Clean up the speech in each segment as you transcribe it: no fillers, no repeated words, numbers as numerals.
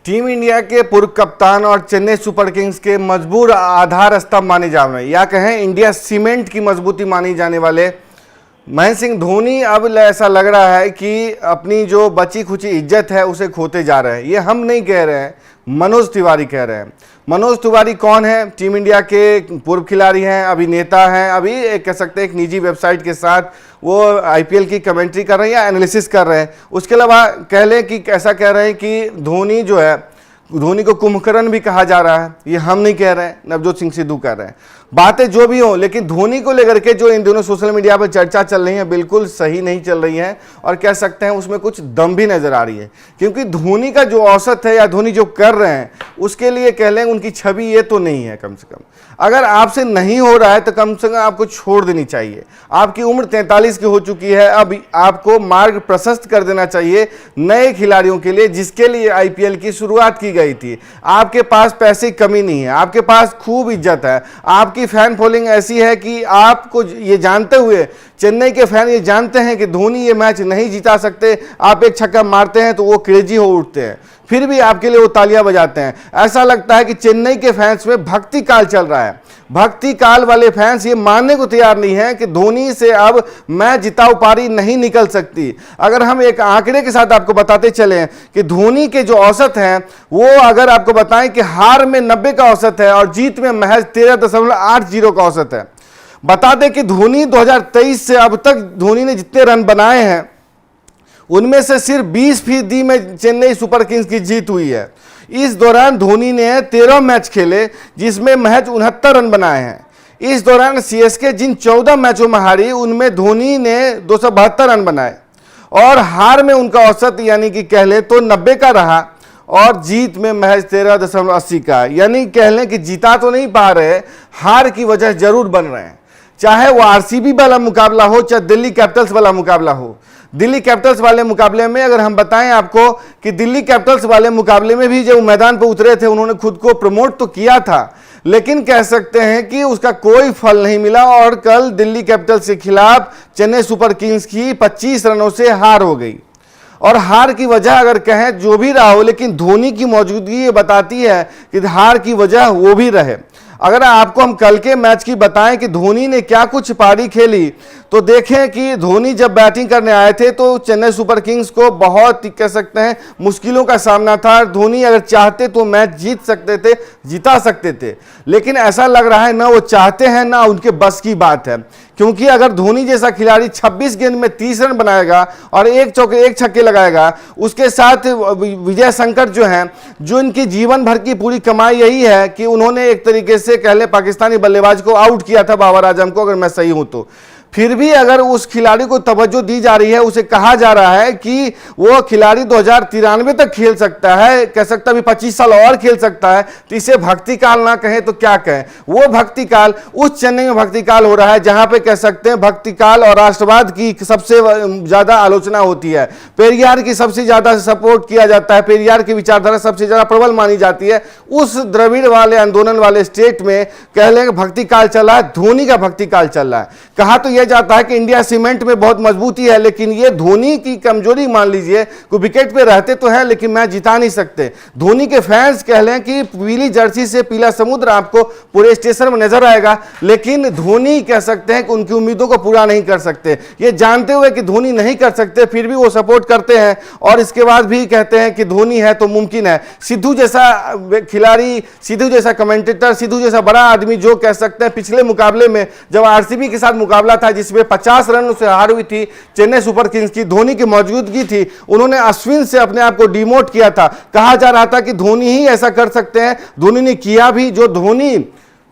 Team India के पूर्व कप्तान और चेन्नई सुपर किंग्स के मजबूत आधार स्तंभ माने जा रहे हैं, या कहें इंडिया सीमेंट की मजबूती मानी जाने वाले महेंद्र सिंह धोनी अब ऐसा लग रहा है कि अपनी जो बची खुची इज्जत है उसे खोते जा रहे हैं। ये हम नहीं कह रहे हैं, मनोज तिवारी कह रहे हैं। मनोज तिवारी कौन है? टीम इंडिया के पूर्व खिलाड़ी हैं, अभिनेता हैं, अभी एक कह सकते हैं एक निजी वेबसाइट के साथ वो आईपीएल की कमेंट्री कर रहे हैं या एनालिसिस कर रहे हैं। उसके अलावा कह लें कि ऐसा कह रहे हैं कि धोनी जो है, धोनी को कुंभकर्ण भी कहा जा रहा है। ये हम नहीं कह रहे हैं, नवजोत सिंह सिद्धू कह रहे हैं। बातें जो भी हो, लेकिन धोनी को लेकर के जो इन दिनों सोशल मीडिया पर चर्चा चल रही है बिल्कुल सही नहीं चल रही है, और कह सकते हैं उसमें कुछ दम भी नजर आ रही है। क्योंकि धोनी का जो औसत है या धोनी जो कर रहे हैं उसके लिए कह लें उनकी छवि ये तो नहीं है। कम से कम अगर आपसे नहीं हो रहा है तो कम से कम आपको छोड़ देनी चाहिए। आपकी उम्र 43 की हो चुकी है, अब आपको मार्ग प्रशस्त कर देना चाहिए नए खिलाड़ियों के लिए, जिसके लिए आईपीएल की शुरुआत की गई थी। आपके पास पैसे की कमी नहीं है, आपके पास खूब इज्जत है, आपकी फैन फॉलोइंग ऐसी है कि आपको ये जानते हुए चेन्नई के फैन ये जानते हैं कि धोनी ये मैच नहीं जिता सकते। आप एक छक्का मारते हैं तो वो क्रेजी हो उठते हैं, फिर भी आपके लिए वो तालियां बजाते हैं। ऐसा लगता है कि चेन्नई के फैंस में भक्ति काल चल रहा है। भक्ति काल वाले फैंस ये मानने को तैयार नहीं है कि धोनी से अब मैच जिताऊ पारी नहीं निकल सकती। अगर हम एक आंकड़े के साथ आपको बताते चलें कि धोनी के जो औसत हैं वो अगर आपको बताएं कि हार में 90 का औसत है और जीत में महज 13.80 का औसत है। बता दें कि धोनी 2023 से अब तक धोनी ने जितने रन बनाए हैं उनमें से सिर्फ 20% में चेन्नई सुपर किंग्स की जीत हुई है। इस दौरान धोनी ने 13 मैच खेले जिसमें महज 69 रन बनाए हैं। इस दौरान सीएसके जिन 14 मैचों में हारी उनमें धोनी ने 272 रन बनाए और हार में उनका औसत यानी कि कह लें तो 90 का रहा और जीत में महज 13.80 का। यानी कह लें कि जीता तो नहीं पा रहे, हार की वजह जरूर बन रहे हैं। चाहे वो आरसीबी वाला मुकाबला हो, चाहे दिल्ली कैपिटल्स वाला मुकाबला हो। दिल्ली कैपिटल्स वाले मुकाबले में अगर हम बताएं आपको कि दिल्ली कैपिटल्स वाले मुकाबले में भी जब मैदान पर उतरे थे उन्होंने खुद को प्रमोट तो किया था, लेकिन कह सकते हैं कि उसका कोई फल नहीं मिला और कल दिल्ली कैपिटल्स के खिलाफ चेन्नई सुपर किंग्स की 25 रनों से हार हो गई। और हार की वजह अगर कहें जो भी रहा हो, लेकिन धोनी की मौजूदगी ये बताती है कि हार की वजह वो भी रहे। अगर आपको हम कल के मैच की बताएं कि धोनी ने क्या कुछ पारी खेली तो देखें कि धोनी जब बैटिंग करने आए थे तो चेन्नई सुपर किंग्स को बहुत कह सकते हैं मुश्किलों का सामना था। धोनी अगर चाहते तो मैच जीत सकते थे, जिता सकते थे, लेकिन ऐसा लग रहा है ना वो चाहते हैं ना उनके बस की बात है। क्योंकि अगर धोनी जैसा खिलाड़ी 26 गेंद में 30 रन बनाएगा और एक चौके एक छक्के लगाएगा, उसके साथ विजय शंकर जो हैं, जो इनकी जीवन भर की पूरी कमाई यही है कि उन्होंने एक तरीके से कह ले पाकिस्तानी बल्लेबाज को आउट किया था, बाबर आजम को, अगर मैं सही हूं तो। फिर भी अगर उस खिलाड़ी को तवज्जो दी जा रही है, उसे कहा जा रहा है कि वो खिलाड़ी 2093 तक खेल सकता है, कह सकता है 25 साल और खेल सकता है, तो इसे भक्ति काल ना कहें तो क्या कहें। वो भक्ति काल उस चेन्नई में भक्ति काल हो रहा है जहां पे कह सकते हैं भक्ति काल और राष्ट्रवाद की सबसे ज्यादा आलोचना होती है, पेरियार की सबसे ज्यादा सपोर्ट किया जाता है, पेरियार की विचारधारा सबसे ज्यादा प्रबल मानी जाती है। उस द्रविड़ वाले आंदोलन वाले स्टेट में कह लें भक्ति काल चल रहा है, धोनी का भक्ति काल चल रहा है। कहा तो यह जाता है कि इंडिया सीमेंट में बहुत मजबूती है, लेकिन ये धोनी की कमजोरी मान लीजिए। कोई विकेट पे रहते तो हैं लेकिन मैच जिता नहीं सकते। धोनी के फैंस कह लें कि पीली जर्सी से पीला समुद्र आपको पूरे स्टेशन में नजर आएगा, लेकिन धोनी कह सकते हैं कि उनकी उम्मीदों को पूरा नहीं कर सकते। ये जानते हुए कि धोनी नहीं कर सकते फिर भी वो सपोर्ट करते हैं और इसके बाद भी कहते हैं कि धोनी है तो मुमकिन है। सिद्धू जैसा खिलाड़ी, सिद्धू जैसा कमेंटेटर, सिद्धू जैसा बड़ा आदमी जो कह सकते हैं पिछले मुकाबले में जब आरसीबी के साथ मुकाबला था जिसमें 50 रन से हार हुई थी चेन्नई सुपर किंग्स की, धोनी की मौजूदगी थी, उन्होंने अश्विन से अपने आप को डिमोट किया था। कहा जा रहा था कि धोनी ही ऐसा कर सकते हैं, धोनी ने किया भी। जो धोनी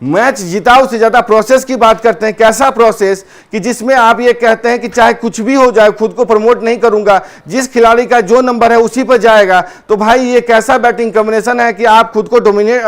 मैच जिताओ से ज्यादा प्रोसेस की बात करते हैं। कैसा प्रोसेस कि जिसमें आप ये कहते हैं कि चाहे कुछ भी हो जाए खुद को प्रमोट नहीं करूंगा, जिस खिलाड़ी का जो नंबर है उसी पर जाएगा। तो भाई ये कैसा बैटिंग कॉम्बिनेशन है कि आप खुद को डोमिनेट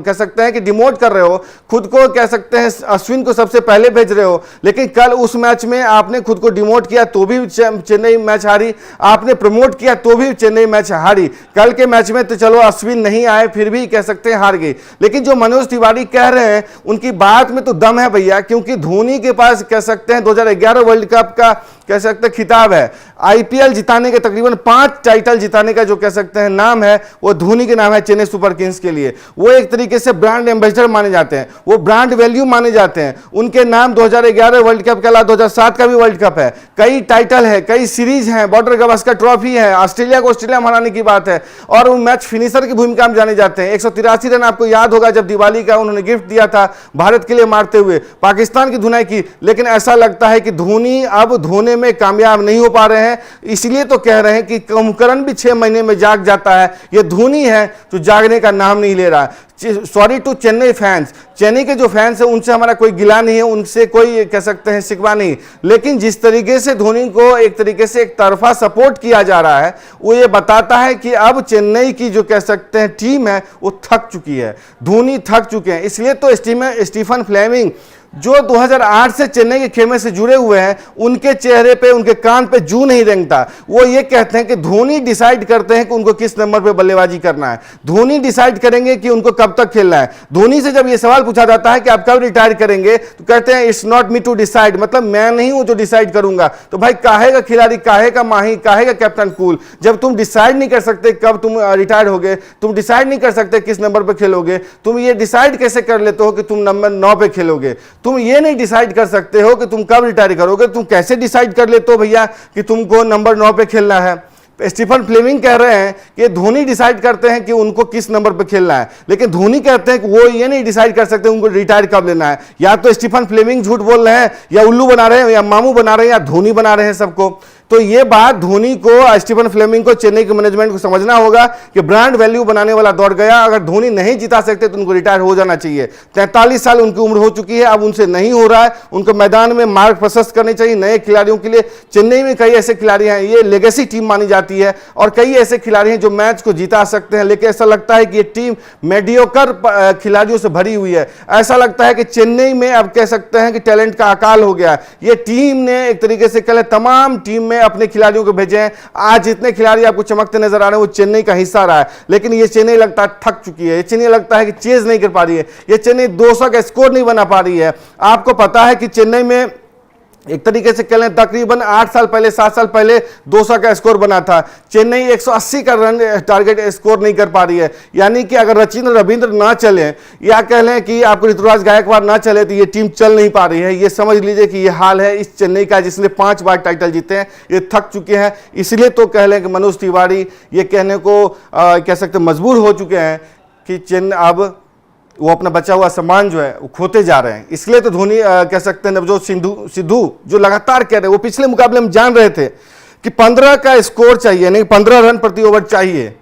कह सकते हैं कि डिमोट कर रहे हो, खुद को कह सकते हैं अश्विन को सबसे पहले भेज रहे हो। लेकिन कल उस मैच में आपने खुद को डिमोट किया तो भी चेन्नई मैच हारी, आपने प्रमोट किया तो भी चेन्नई मैच हारी। कल के मैच में तो चलो अश्विन नहीं आए फिर भी कह सकते हैं हार गई, लेकिन जो मनोज तिवारी कह रहे हैं उनकी बात में तो दम है भैया। क्योंकि धोनी के पास कह सकते हैं 2011 वर्ल्ड कप का कह सकते हैं खिताब है। आईपीएल जिताने के तकरीबन 5 टाइटल जिताने का जो कह सकते हैं नाम है वो धोनी के नाम है चेन्नई सुपर किंग्स के लिए। वो एक तरीके से ब्रांड एम्बेसडर माने जाते हैं, वो ब्रांड वैल्यू माने जाते हैं। उनके नाम 2011 वर्ल्ड कप के अलावा 2007 का भी वर्ल्ड कप है, कई टाइटल है, कई सीरीज हैं, बॉर्डर गवास्कर ट्रॉफी है, ऑस्ट्रेलिया को ऑस्ट्रेलिया में हराने की बात है, और वो मैच फिनिशर की भूमिका में जाने जाते हैं। 183 रन आपको याद होगा जब दिवाली का उन्होंने गिफ्ट दिया था भारत के लिए मारते हुए, पाकिस्तान की धुनाई की। लेकिन ऐसा लगता है कि धोनी अब धोने में कामयाब नहीं हो पा रहे हैं, इसलिए तो कह रहे हैं कि कुंभकर्ण भी 6 महीने में जाग जाता है, ये धोनी है जो जागने का नाम नहीं ले रहा। Sorry to Chennai fans, Chennai के जो फैंस हैं उनसे हमारा कोई गिला नहीं है, उनसे कोई कह सकते हैं शिकवा नहीं, लेकिन जिस तरीके से धोनी को एक तरीके से एक तरफा सपोर्ट किया जा रहा है वो ये बताता है कि अब चेन्नई की जो कह सकते हैं टीम है वो थक चुकी है, धोनी थक चुके हैं। इसलिए तो स्टीफन फ्लेमिंग जो 2008 से चेन्नई के खेमे से जुड़े हुए हैं, उनके चेहरे पे, उनके कान पे जू नहीं रेंगता। वो ये कहते हैं कि धोनी डिसाइड करते हैं कि उनको किस नंबर पे बल्लेबाजी करना है, धोनी डिसाइड करेंगे कि उनको कब तक खेलना है। धोनी से जब ये सवाल पूछा जाता है कि आप कब रिटायर करेंगे, तो कहते हैं it's not me to decide, मतलब मैं नहीं हूं जो डिसाइड करूंगा। तो भाई काहे का खिलाड़ी, काहे का माही, काहे का कैप्टन कूल, जब तुम डिसाइड नहीं कर सकते कब तुम रिटायर होगे, तुम डिसाइड नहीं कर सकते किस नंबर पर खेलोगे, तुम ये डिसाइड कैसे कर लेते हो कि तुम नंबर 9 पे खेलोगे, तुम ये नहीं डिसाइड कर सकते हो कि तुम कब रिटायर करोगे, तुम कैसे डिसाइड कर लेते हो भैया कि तुमको नंबर 9 पे खेलना है। स्टीफन फ्लेमिंग कह रहे हैं कि धोनी डिसाइड करते हैं कि उनको किस नंबर पे खेलना है, लेकिन धोनी कहते हैं कि वो ये नहीं डिसाइड कर सकते उनको रिटायर कब लेना है। या तो स्टीफन फ्लेमिंग झूठ बोल रहे हैं, या उल्लू बना रहे हैं, या मामू बना रहे हैं, या धोनी बना रहे हैं सबको। तो ये बात धोनी को, स्टीफन फ्लेमिंग को, चेन्नई के मैनेजमेंट को समझना होगा कि ब्रांड वैल्यू बनाने वाला दौर गया। अगर धोनी नहीं जिता सकते तो उनको रिटायर हो जाना चाहिए। 43 साल उनकी उम्र हो चुकी है, अब उनसे नहीं हो रहा है, उनको मैदान में मार्ग प्रशस्त करनी चाहिए नए खिलाड़ियों के लिए। चेन्नई में कई ऐसे खिलाड़ी हैं, ये लेगेसी टीम मानी जाती है, और कई ऐसे खिलाड़ी हैं जो मैच को जिता सकते हैं, लेकिन ऐसा लगता है कि ये टीम मेडियोकर खिलाड़ियों से भरी हुई है। ऐसा लगता है कि चेन्नई में अब कह सकते हैं कि टैलेंट का अकाल हो गया। ये टीम ने एक तरीके से कल तमाम टीम में अपने खिलाड़ियों को भेजे हैं। आज जितने खिलाड़ी आपको चमकते नजर आ रहे हैं वो चेन्नई का हिस्सा रहा है, लेकिन ये चेन्नई लगता है थक चुकी है। ये चेन्नई लगता है कि चेज नहीं कर पा रही है, ये चेन्नई 200 का स्कोर नहीं बना पा रही है। आपको पता है कि चेन्नई में एक तरीके से कह लें तकरीबन 8 साल पहले, 7 साल पहले 200 का स्कोर बना था। चेन्नई 180 का रन टारगेट स्कोर नहीं कर पा रही है। यानी कि अगर रचिन रविंद्र ना चले, या कह लें कि आपको ऋतुराज गायकवाड़ ना चले, तो ये टीम चल नहीं पा रही है। ये समझ लीजिए कि ये हाल है इस चेन्नई का, जिसने 5 बार टाइटल जीते हैं। ये थक चुके हैं, इसलिए तो कह लें कि मनोज तिवारी ये कहने को कह सकते मजबूर हो चुके हैं कि चेन्नई अब वो अपना बचा हुआ सम्मान जो है वो खोते जा रहे हैं। इसलिए तो धोनी कह सकते हैं नवजोत सिद्धू जो लगातार कह रहे हैं, वो पिछले मुकाबले में जान रहे थे कि 15 का स्कोर चाहिए, नहीं 15 रन प्रति ओवर चाहिए।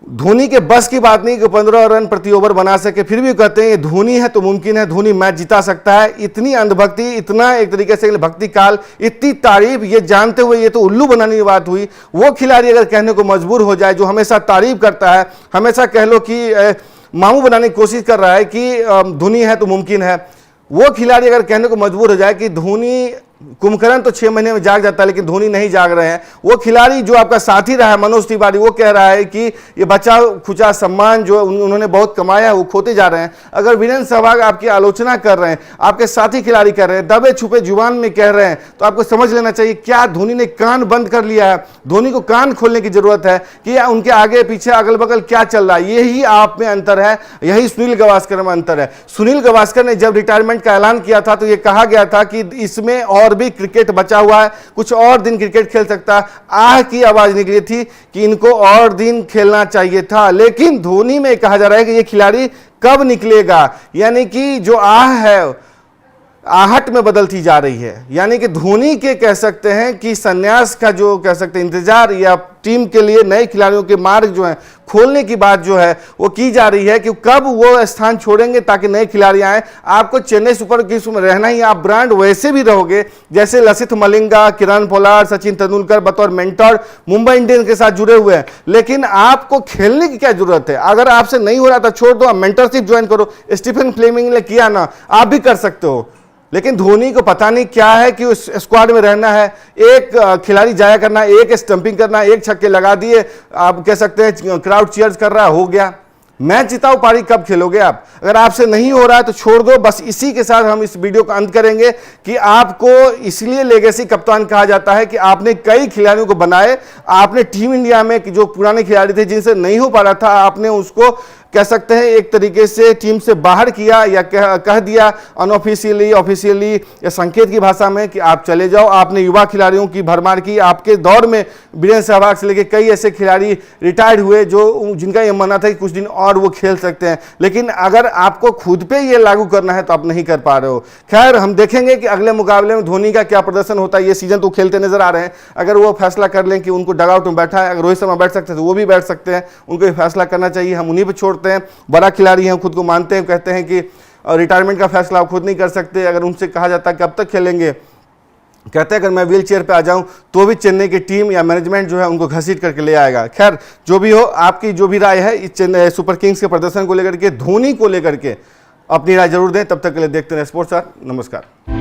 धोनी के बस की बात नहीं कि 15 रन प्रति ओवर बना सके, फिर भी कहते हैं ये धोनी है तो मुमकिन है, धोनी मैच जिता सकता है। इतनी अंधभक्ति, इतना एक तरीके से भक्ति काल, इतनी तारीफ, ये जानते हुए ये तो उल्लू बनाने की बात हुई। वो खिलाड़ी अगर कहने को मजबूर हो जाए, जो हमेशा तारीफ करता है, हमेशा कह लो कि मामू बनाने की कोशिश कर रहा है कि धोनी है तो मुमकिन है, वो खिलाड़ी अगर कहने को मजबूर हो जाए कि धोनी, कुंभकर्ण तो 6 महीने में जाग जाता है लेकिन धोनी नहीं जाग रहे हैं, वो खिलाड़ी जो आपका साथी रहा है मनोज तिवारी, वो कह रहा है कि ये बचा खुचा सम्मान जो उन्होंने बहुत कमाया वो खोते जा रहे हैं। अगर वीरेंद्र सहवाग आपकी आलोचना कर रहे हैं, आपके साथी खिलाड़ी कर रहे हैं, दबे छुपे जुबान में कह रहे हैं, तो आपको समझ लेना चाहिए क्या धोनी ने कान बंद कर लिया है। धोनी को कान खोलने की जरूरत है कि उनके आगे पीछे अगल बगल क्या चल रहा है। यही आप में अंतर है, यही सुनील गावस्कर में अंतर है। सुनील गावस्कर ने जब रिटायरमेंट का ऐलान किया था तो ये कहा गया था कि इसमें और भी क्रिकेट बचा हुआ है, कुछ और दिन क्रिकेट खेल सकता। आह की आवाज निकली थी कि इनको और दिन खेलना चाहिए था, लेकिन धोनी में कहा जा रहा है कि ये खिलाड़ी कब निकलेगा, यानी कि जो आह है आहट में बदलती जा रही है। यानी कि धोनी के कह सकते हैं कि संन्यास का जो कह सकते हैं इंतजार, या टीम के लिए नए खिलाड़ियों के मार्ग जो है खोलने की बात जो है वो की जा रही है कि कब वो स्थान छोड़ेंगे ताकि नए खिलाड़ी आए। आपको चेन्नई सुपर किंग्स में रहना ही, आप ब्रांड वैसे भी रहोगे जैसे लसिथ मलिंगा, किरण पोलार्ड, सचिन तेंदुलकर बतौर मेंटर मुंबई इंडियंस के साथ जुड़े हुए हैं, लेकिन आपको खेलने की क्या जरूरत है। अगर आपसे नहीं हो रहा था छोड़ दो, आप मेंटरशिप ज्वाइन करो। स्टीफन फ्लेमिंग ने किया ना, आप भी कर सकते हो। लेकिन धोनी को पता नहीं क्या है कि उस स्क्वाड में रहना है, एक खिलाड़ी जाया करना, एक स्टंपिंग करना, एक छक्के लगा दिए, आप कह सकते हैं क्राउड चीयर्स कर रहा है, हो गया। मैच जिताओ पारी कब खेलोगे आप? अगर आपसे नहीं हो रहा है तो छोड़ दो। बस इसी के साथ हम इस वीडियो का अंत करेंगे कि आपको इसलिए लेगेसी कप्तान कहा जाता है कि आपने कई खिलाड़ियों को बनाए, आपने टीम इंडिया में जो पुराने खिलाड़ी थे जिनसे नहीं हो पा रहा था, आपने उसको कह सकते हैं एक तरीके से टीम से बाहर किया, या कह दिया अनऑफिशियली ऑफिशियली या संकेत की भाषा में कि आप चले जाओ। आपने युवा खिलाड़ियों की भरमार की। आपके दौर में वीरेंद्र सहवाग से लेकर कई ऐसे खिलाड़ी रिटायर्ड हुए जो जिनका यह मानना था कि कुछ दिन और वो खेल सकते हैं, लेकिन अगर आपको खुद पे ये लागू करना है तो आप नहीं कर पा रहे हो। खैर, हम देखेंगे कि अगले मुकाबले में धोनी का क्या प्रदर्शन होता है। ये सीजन तो खेलते नजर आ रहे हैं, अगर वो फैसला कर लें कि उनको डगआउट में बैठा है, अगर रोहित शर्मा बैठ सकते हैं तो वो भी बैठ सकते हैं, उनको ये फैसला करना चाहिए। हम उन्हीं पर छोड़ते हैं। बड़ा खिलाड़ी हैं, खुद को मानते हैं, कहते हैं कि रिटायरमेंट का फैसला आप खुद नहीं कर सकते। अगर उनसे कहा जाता है कि कब तक खेलेंगे, कहते हैं अगर मैं व्हील चेयर पे आ जाऊं तो भी चेन्नई की टीम या मैनेजमेंट जो है उनको घसीट करके ले आएगा। खैर, जो भी हो, आपकी जो भी राय है इस चेन्नई सुपर किंग्स के प्रदर्शन को लेकर के, धोनी को लेकर के अपनी राय जरूर दें। तब तक के लिए देखते रहे स्पोर्ट्स स्टार। नमस्कार।